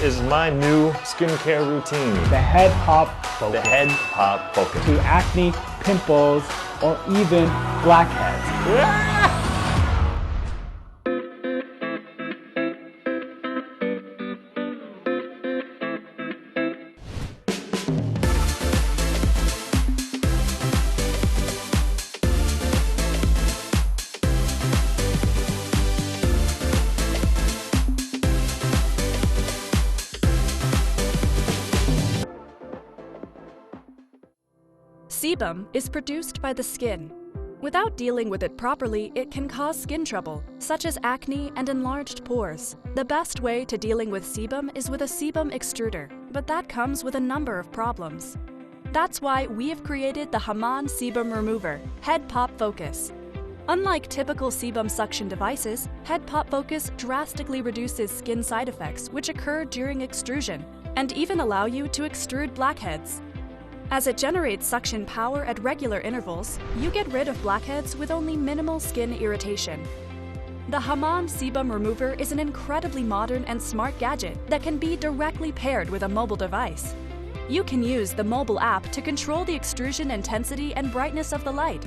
is my new skincare routine. The HEADPOP Focus. The HEADPOP Focus. To acne, pimples, or even blackheads. Sebum is produced by the skin. Without dealing with it properly, it can cause skin trouble, such as acne and enlarged pores. The best way to dealing with sebum is with a sebum extruder, but that comes with a number of problems. That's why we have created the Haman Sebum Remover, HEADPOP Focus. Unlike typical sebum suction devices, HEADPOP Focus drastically reduces skin side effects which occur during extrusion, and even allow you to extrude blackheads. As it generates suction power at regular intervals, you get rid of blackheads with only minimal skin irritation. The Haman Sebum Remover is an incredibly modern and smart gadget that can be directly paired with a mobile device. You can use the mobile app to control the extrusion intensity and brightness of the light.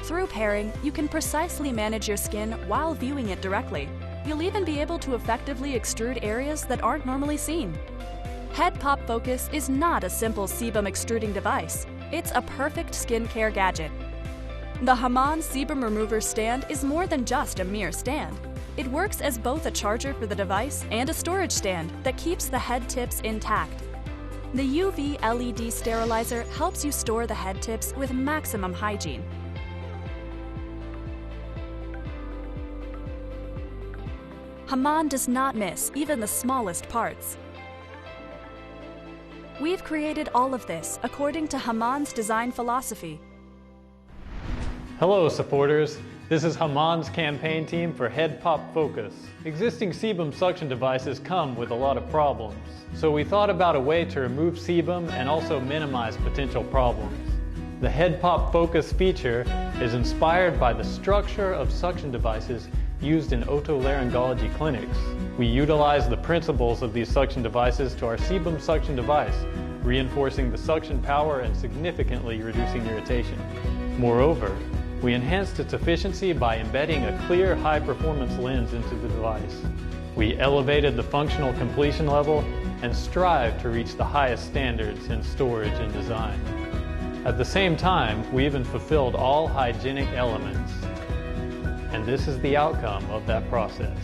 Through pairing, you can precisely manage your skin while viewing it directly. You'll even be able to effectively extrude areas that aren't normally seen. HEADPOP Focus is not a simple sebum extruding device. It's a perfect skincare gadget. The Haman Sebum Remover stand is more than just a mere stand. It works as both a charger for the device and a storage stand that keeps the head tips intact. The UV LED sterilizer helps you store the head tips with maximum hygiene. Haman does not miss even the smallest parts. We've created all of this according to Haman's design philosophy. Hello supporters, this is Haman's campaign team for HEADPOP Focus. Existing sebum suction devices come with a lot of problems, so we thought about a way to remove sebum and also minimize potential problems. The HEADPOP Focus feature is inspired by the structure of suction devices used in otolaryngology clinics. We utilize the principles of these suction devices to our sebum suction device, reinforcing the suction power and significantly reducing irritation. Moreover, we enhanced its efficiency by embedding a clear high-performance lens into the device. We elevated the functional completion level and strive to reach the highest standards in storage and design. At the same time, we even fulfilled all hygienic elements. And this is the outcome of that process.